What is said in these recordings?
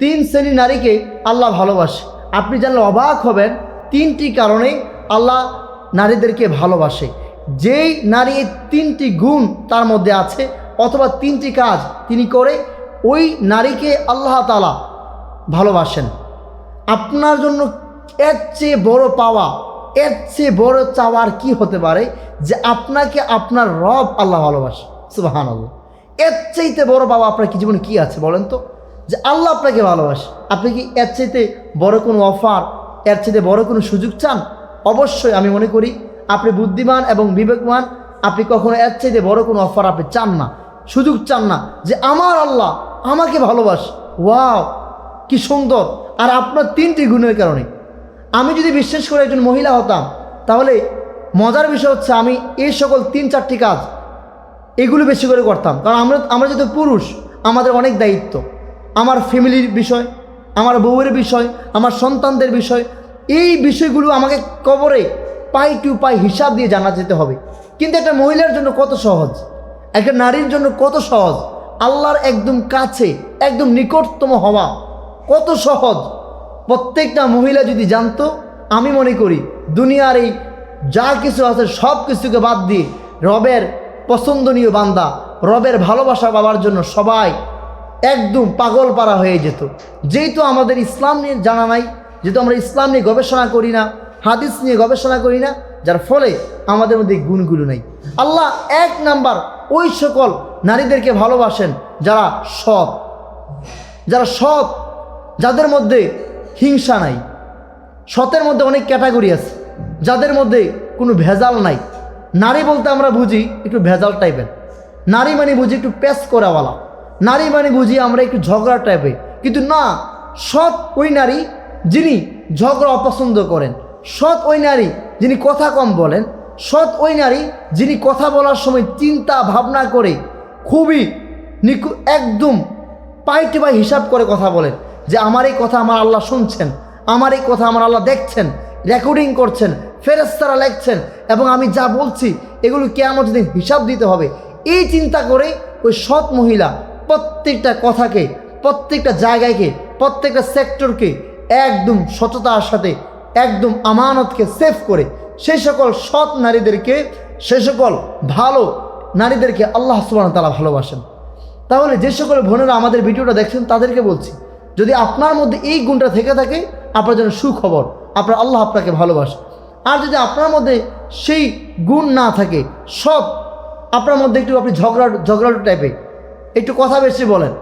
তিন শ্রেণীর নারীকে আল্লাহ ভালোবাসে। আপনি জানলে অবাক হবেন, তিনটি কারণে আল্লাহ নারীদেরকে ভালোবাসে। যেই নারী এই তিনটি গুণ তার মধ্যে আছে অথবা তিনটি কাজ তিনি করে, ওই নারীকে আল্লাহ তাআলা ভালোবাসেন। আপনার জন্য এর চেয়ে বড় পাওয়া, এর চেয়ে বড় চাওয়ার কি হতে পারে যে আপনাকে আপনার রব আল্লাহ ভালোবাসে। সুবহানাল্লাহ। এর চাইতে বড় পাওয়া আপনার কি জীবনে কি আছে বলেন তো, যে আল্লাহ আপনাকে ভালোবাসে। আপনি কি এর চাইতে বড় কোনো অফার, এর চাইতে বড় কোনো সুযোগ চান? অবশ্যই আমি মনে করি আপনি বুদ্ধিমান এবং বিবেকমান, আপনি কখনো এর চাইতে বড় কোনো অফার আপনি চান না, সুযোগ চান না যে আমার আল্লাহ আমাকে ভালোবাসে। ওয়াও, কি সুন্দর। আর আপনার তিনটি গুণের কারণে। আমি যদি বিশেষ করে একজন মহিলা হতাম, তাহলে মজার বিষয় হচ্ছে আমি এই সকল 3-4টি কাজ এগুলো বেশি করে করতাম। কারণ আমরা যেহেতু পুরুষ, আমাদের অনেক দায়িত্ব, আমার ফ্যামিলির বিষয়, আমার বউয়ের বিষয়, আমার সন্তানদের বিষয়, এই বিষয়গুলো আমাকে কবরে পাই টু পাই হিসাব দিয়ে জানা যেতে হবে। কিন্তু একটা মহিলার জন্য কত সহজ, একটা নারীর জন্য কত সহজ, আল্লাহর একদম কাছে, একদম নিকটতম হওয়া কত সহজ। প্রত্যেকটা মহিলা যদি জানতো, আমি মনে করি দুনিয়ার এই যা কিছু আছে সব কিছুকে বাদ দিয়ে রবের পছন্দনীয় বান্দা, রবের ভালোবাসা পাওয়ার জন্য সবাই একদম পাগল পারা হয়ে যেত। যেহেতু আমাদের ইসলাম নিয়ে জানা নাই, যেহেতু আমরা ইসলাম নিয়ে গবেষণা করি না, হাদিস নিয়ে গবেষণা করি না, যার ফলে আমাদের মধ্যে গুণগুলো নেই। আল্লাহ 1 নাম্বার ওই সকল নারীদেরকে ভালোবাসেন যারা সৎ, যারা সৎ, যাদের মধ্যে হিংসা নাই। সতের মধ্যে অনেক ক্যাটাগরি আছে, যাদের মধ্যে কোনো ভেজাল নাই। নারী বলতে আমরা বুঝি একটু ভেজাল টাইপের, নারী মানে বুঝি একটু প্যাস করাওয়ালা, নারী মানে বুঝি আমরা একটু ঝগড়া টাইপের। কিন্তু না, সৎ ওই নারী যিনি ঝগড়া অপছন্দ করেন, সৎ ওই নারী যিনি কথা কম বলেন, সৎ ওই নারী যিনি কথা বলার সময় চিন্তা ভাবনা করে খুবই একদম পাইটে পাই হিসাব করে কথা বলেন, যে আমার এই কথা আমার আল্লাহ শুনছেন, আমার এই কথা আমার আল্লাহ দেখছেন, রেকর্ডিং করছেন, ফেরেশতারা লিখছেন, এবং আমি যা বলছি এগুলো কিয়ামত দিন হিসাব দিতে হবে। এই চিন্তা করে ওই সৎ মহিলা প্রত্যেকটা কথাকে, প্রত্যেকটা জায়গাকে, প্রত্যেকটা সেক্টরকে একদম সততার সাথে, একদম আমানতকে সেভ করে সেই সকল সৎ নারীদেরকে, সেই সকল ভালো নারীদেরকে আল্লাহ সুবহানাহু ওয়া তাআলা ভালোবাসেন। তাহলে যে সকল বোনেরা আমাদের ভিডিওটা দেখছেন তাদেরকে বলছি, যদি আপনার মধ্যে এই গুণটা থেকে থাকে, আপনার জন্য সুখবর, আপনার আল্লাহ আপনাকে ভালোবাসে। আর যদি আপনার মধ্যে সেই গুণ না থাকে, সৎ, আপনার মধ্যে একটু আপনি ঝগড়াটু টাইপের, একটু কথা বেশি বলেন,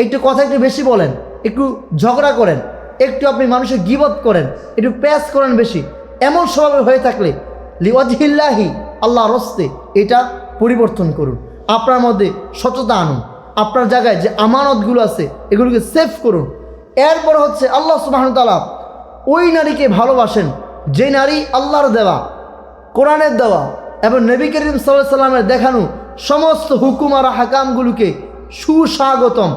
একটু কথা একটু বেশি বলেন, একটু ঝগড়া করেন, একটু আপনি মানুষের গীবত করেন, একটু প্যাস করেন বেশি, এমন স্বভাবে হয়ে থাকলে লিওয়াজহিল্লাহি, আল্লাহ রস্তে এটা পরিবর্তন করুন। আপনার মধ্যে সততা আনুন, আপনার জায়গায় যে আমানতগুলো আছে এগুলোকে সেভ করুন। এরপর হচ্ছে আল্লাহ সুবহানাহু ওয়া তাআলা ওই নারীকে ভালোবাসেন যে নারী আল্লাহর দেওয়া, কোরআনের দেওয়া এবং নবী করিম সাল্লাল্লাহু আলাইহি ওয়াসাল্লামের দেখানো সমস্ত হুকুম আর আহকামগুলোকে সুস্বাগতম,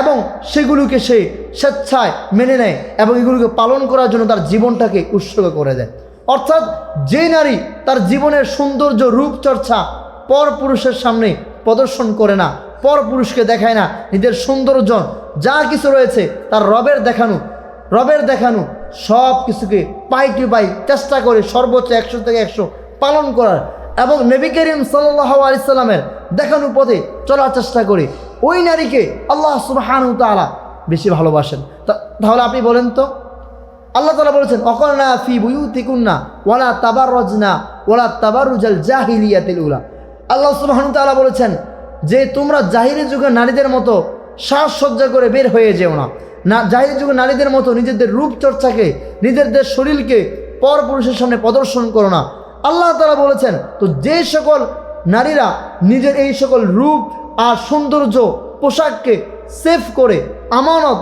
এবং সেগুলোকে সে স্বেচ্ছায় মেনে নেয় এবং এগুলোকে পালন করার জন্য তার জীবনটাকে উৎসর্গ করে দেয়। অর্থাৎ যে নারী তার জীবনের সৌন্দর্য রূপচর্চা পর পুরুষের সামনে প্রদর্শন করে না, পর পুরুষকে দেখায় না, নিজের সৌন্দর্য যা কিছু রয়েছে তার রবের দেখানো সব কিছুকে পাই টু পাই চেষ্টা করে সর্বোচ্চ 100 থেকে 100 পালন করার, এবং নবী করিম সাল্লাল্লাহু আলাইহি সাল্লামের দেখানো পথে চলার চেষ্টা করে, ওই নারীকে আল্লাহ সুবহানাহু ওয়া তাআলা বেশি ভালোবাসেন। তাহলে আপনি বলেন তো, আল্লাহ তাআলা বলেছেন ওয়াকারনা ফি বুয়ুতিকুন্না ওয়ালা তাবাররাজনা ওয়ালা তাবাররুজাল জাহিলিয়াতিল উলা। আল্লাহ সুবহানাহু ওয়া তাআলা বলেছেন যে তোমরা জাহিলি যুগের নারীদের মতো সাজসজ্জা করে বের হয়ে যেও না, জাহিলি যুগের নারীদের মতো নিজেদের রূপচর্চাকে, নিজেদের শরীরকে পর পুরুষের সামনে প্রদর্শন করো না। আল্লাহ তাআলা বলেছেন, তো যে সকল নারীরা নিজের এই সকল রূপ আর সৌন্দর্য পোশাককে সেভ করে, আমানত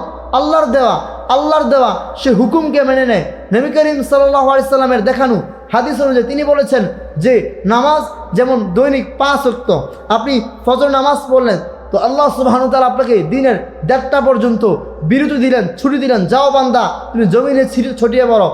আল্লাহর দেওয়া সে হুকুমকে মেনে নেয়, নবী করিম সাল্লাল্লাহু আলাইহি সাল্লামের দেখানো হাদিস অনুযায়ী তিনি বলেছেন যে নামাজ যেমন দৈনিক 5 ওয়াক্ত, আপনি ফজর নামাজ পড়লেন তো আল্লাহ সুবহানাহু ওয়া তাআলা আপনাকে দিনের 1:30টা পর্যন্ত বিরতি দিলেন, ছুটি দিলেন, যাও বান্দা তুমি জমিনে ছড়িয়ে পড়ো,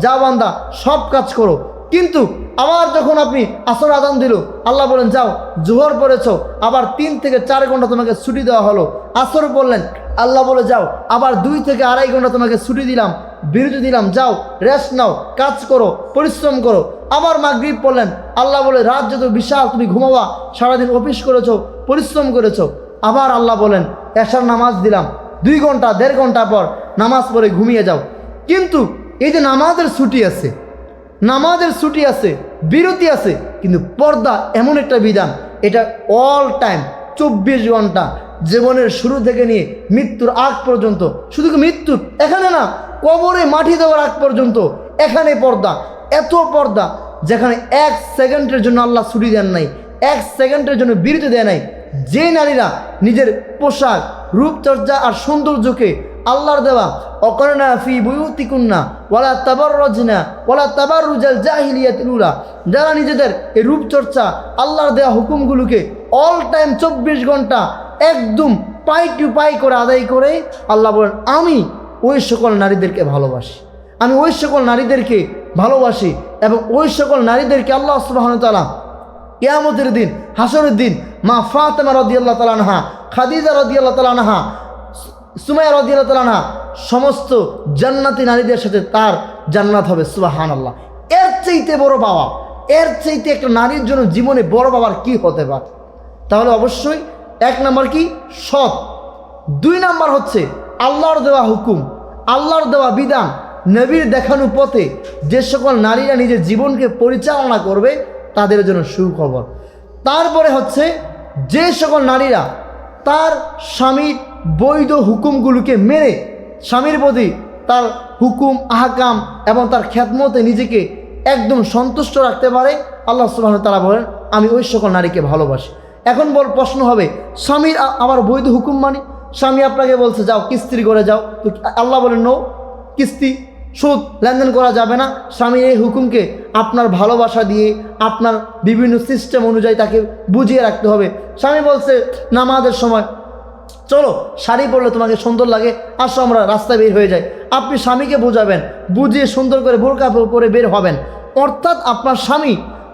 যাও বান্দা সব কাজ করো। কিন্তু আবার যখন আপনি আসর আযান দিল, আল্লাহ বলেন যাও জোহর পড়েছ, আবার 3 থেকে 4 ঘন্টা তোমাকে ছুটি দেওয়া হলো। আসর পড়লেন, আল্লাহ বলে যাও, আবার 2 থেকে আড়াই ঘন্টা তোমাকে ছুটি দিলাম, বিরতি দিলাম, যাও রেস্ট নাও, কাজ করো, পরিশ্রম করো। আবার মাগরিব পড়লেন, আল্লাহ বলে রাত যত বিশাল, তুমি ঘুমাবা, সারাদিন অফিস করেছো, পরিশ্রম করেছো। আবার আল্লাহ বলেন এশার নামাজ দিলাম, 2 ঘন্টা 1.5 ঘন্টা পর নামাজ পড়ে ঘুমিয়ে যাও। কিন্তু এই যে নামাজের ছুটি আছে, নামাজের ছুটি আছে, বিরতি আছে, কিন্তু পর্দা এমন একটা বিধান, এটা অল টাইম 24 ঘন্টা, জীবনের শুরু থেকে নিয়ে মৃত্যুর আগ পর্যন্ত। শুধু মৃত্যুর এখানে না, কবরে মাটি দেওয়ার আগ পর্যন্ত এখানে পর্দা। এত পর্দা যেখানে 1 সেকেন্ডের জন্য আল্লাহ ছুটি দেন নাই, 1 সেকেন্ডের জন্য বিরতি দেয় নাই। যে নারীরা নিজের পোশাক, রূপচর্চা আর সৌন্দর্যকে আল্লাহর দেওয়া অকরনা ফি বুয়ুতিকুন্না ওয়ালা তাবাররাজনা ওয়ালা তাবাররুজাল জাহিলিয়াতিল উলা, যারা নিজেদের এই রূপচর্চা, আল্লাহর দেওয়া হুকুমগুলোকে অল টাইম 24 ঘন্টা একদম পাই টু পাই করে আদায় করে, আল্লাহ বলেন আমি ওই সকল নারীদেরকে ভালোবাসি, আমি ওই সকল নারীদেরকে ভালোবাসি। এবং ওই সকল নারীদেরকে আল্লাহ সুবহানাহু ওয়া তাআলা কিয়ামতের দিন, হাসরের দিন মা ফাতেমা রাদিয়াল্লাহু তাআলা আনহা, খাদিজা রাদিয়াল্লাহু তাআলা আনহা, সুমাইয়া রাদিয়াল্লাহু তাআলা আনহা, সমস্ত জান্নাতি নারীদের সাথে তার জান্নাত হবে। সুবহানাল্লাহ। এর চাইতে বড় পাওয়া, এর চাইতে একটা নারীর জন্য জীবনে বড় পাওয়ার কি হতে পারে? তাহলে অবশ্যই 1 নম্বর কি? সৎ। 2 নম্বর হচ্ছে আল্লাহর দেওয়া হুকুম, আল্লাহর দেওয়া বিধান, নবীর দেখানো পথে যে সকল নারীরা নিজের জীবনকে পরিচালনা করবে তাদের জন্য সুখবর। তারপরে হচ্ছে যে সকল নারীরা তার স্বামীর বৈধ হুকুমগুলোকে মেনে স্বামীর প্রতি তার হুকুম আহকাম এবং তার খেদমতে নিজেকে একদম সন্তুষ্ট রাখতে পারে, আল্লাহ সুবহানাহু ওয়া তাআলা বলেন আমি ওই সকল নারীকে ভালোবাসি। এখন প্রশ্ন হবে, স্বামীর আবার বৈধ হুকুম মানে? স্বামী আপনাকে বলছে যাও কিস্তি করে যাও, তো আল্লাহ বলেন নো, কিস্তি সুদ লেনদেন করা যাবে না। স্বামীর এই হুকুমকে আপনার ভালোবাসা দিয়ে, আপনার বিভিন্ন সিস্টেম অনুযায়ী তাকে বুঝিয়ে রাখতে হবে। স্বামী বলছে নামাজের সময় চলো শাড়ি পরলে তোমাকে সুন্দর লাগে, আসো আমরা রাস্তায় বের হয়ে যাই, আপনি স্বামীকে বোঝাবেন, বুঝিয়ে সুন্দর করে বোরকা পরে বের হবেন। অর্থাৎ আপনার স্বামী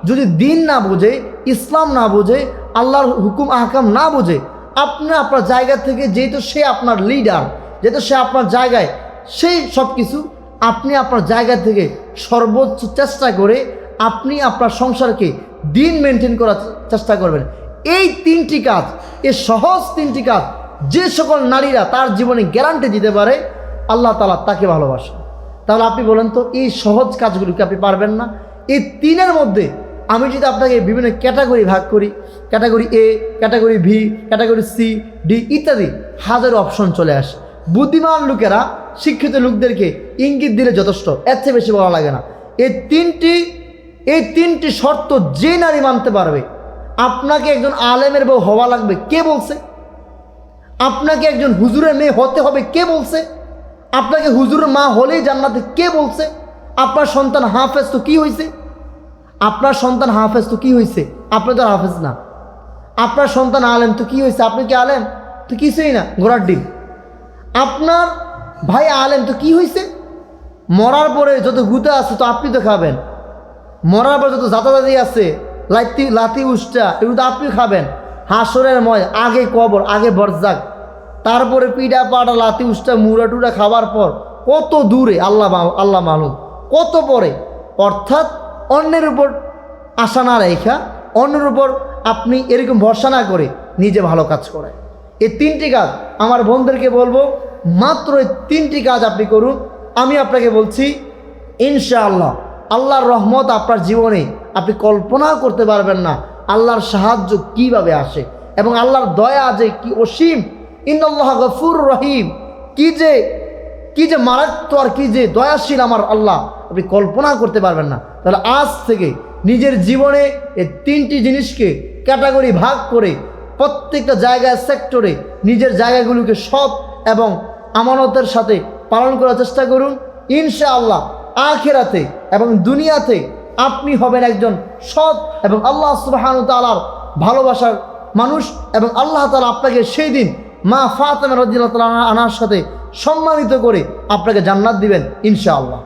যদি দিন না বোঝে, ইসলাম না বোঝে, আল্লাহর হুকুম আহকাম না বোঝে, আপনি আপনার জায়গা থেকে, যেহেতু সে আপনার লিডার, যেহেতু সে আপনার জায়গায়, সেই সব কিছু আপনি আপনার জায়গা থেকে সর্বোচ্চ চেষ্টা করে আপনি আপনার সংসারকে দিন মেনটেন করার চেষ্টা করবেন। এই 3টি কাজ, এই সহজ 3টি কাজ যে সকল নারীরা তার জীবনে গ্যারান্টি দিতে পারে, আল্লাহ তাআলা তাকে ভালোবাসে। তাহলে আপনি বলেন তো এই সহজ কাজগুলোকে আপনি পারবেন না? এই 3-এর মধ্যে আমি যদি আপনাকে বিভিন্ন ক্যাটাগরি ভাগ করি, category A, category B, category C, D ইত্যাদি, হাজার অপশন চলে আসে। বুদ্ধিমান লোকেরা শিক্ষিত লোকদেরকে ইঙ্গিত দিলে যথেষ্ট, এর চেয়ে বেশি বলা লাগে না। এই তিনটি শর্ত যে নারী মানতে পারবে, আপনাকে একজন আলেমের বউ হওয়া লাগবে কে বলছে? আপনাকে একজন হুজুরের মেয়ে হতে হবে কে বলছে? আপনাকে হুজুরের মা হলেই জান্নাতে কে বলছে? আপনার সন্তান হাফেজ তো কি হয়েছে? আপনার সন্তান হাফেজ তো কি হয়েছে? আপনি তো হাফেজ না। আপনার সন্তান আলেম তো কি হয়েছে? আপনি কি আলেম? তো কিছুই না, ঘোড়ার ডিম। আপনার ভাই আলেম তো কি হয়েছে? মরার পরে যত গুতা আছে তো আপনি তো খাবেন, মরার পরে যত জাতাজাতি আছে, লাতি উষ্টা, এগুলো তো আপনি খাবেন। হাসরের ময়, আগে কবর, আগে বরজাক, তারপরে পিঠা পাটা লাতি উষ্টা মুড়া টুড়া খাবার পর কত দূরে আল্লাহ মালুম কত পরে। অর্থাৎ অন্যের উপর আশা না রেখা, অন্যের উপর আপনি এরকম ভরসা না করে নিজে ভালো কাজ করেন। এই 3টি কাজ আমার বোনদেরকে বলবো, মাত্র এই 3টি কাজ আপনি করুন। আমি আপনাকে বলছি ইনশাআল্লাহ আল্লাহর রহমত আপনার জীবনে আপনি কল্পনাও করতে পারবেন না আল্লাহর সাহায্য কিভাবে আসে, এবং আল্লাহর দয়া যে কি অসীম। ইন্নাল্লাহ গফুর রহিম, কি যে মারাত্মক আর কি যে দয়াশীল আমার আল্লাহ, আপনি কল্পনা করতে পারবেন না। তাহলে আজ থেকে নিজের জীবনে এই 3টি জিনিসকে ক্যাটাগরি ভাগ করে প্রত্যেকটা জায়গায়, সেক্টরে নিজের জায়গাগুলোকে সৎ এবং আমানতের সাথে পালন করার চেষ্টা করুন। ইনশাআল্লাহ আখিরাতে এবং দুনিয়াতে আপনি হবেন একজন সৎ এবং আল্লাহ সুবহানাহু ওয়া তাআলার ভালোবাসার মানুষ, এবং আল্লাহ তাআলা আপনাকে সেই দিন মা ফাতেমা রাদিয়াল্লাহু তাআলা আনহার সাথে সম্মানিত করে আপনাকে জান্নাত দিবেন ইনশাআল্লাহ।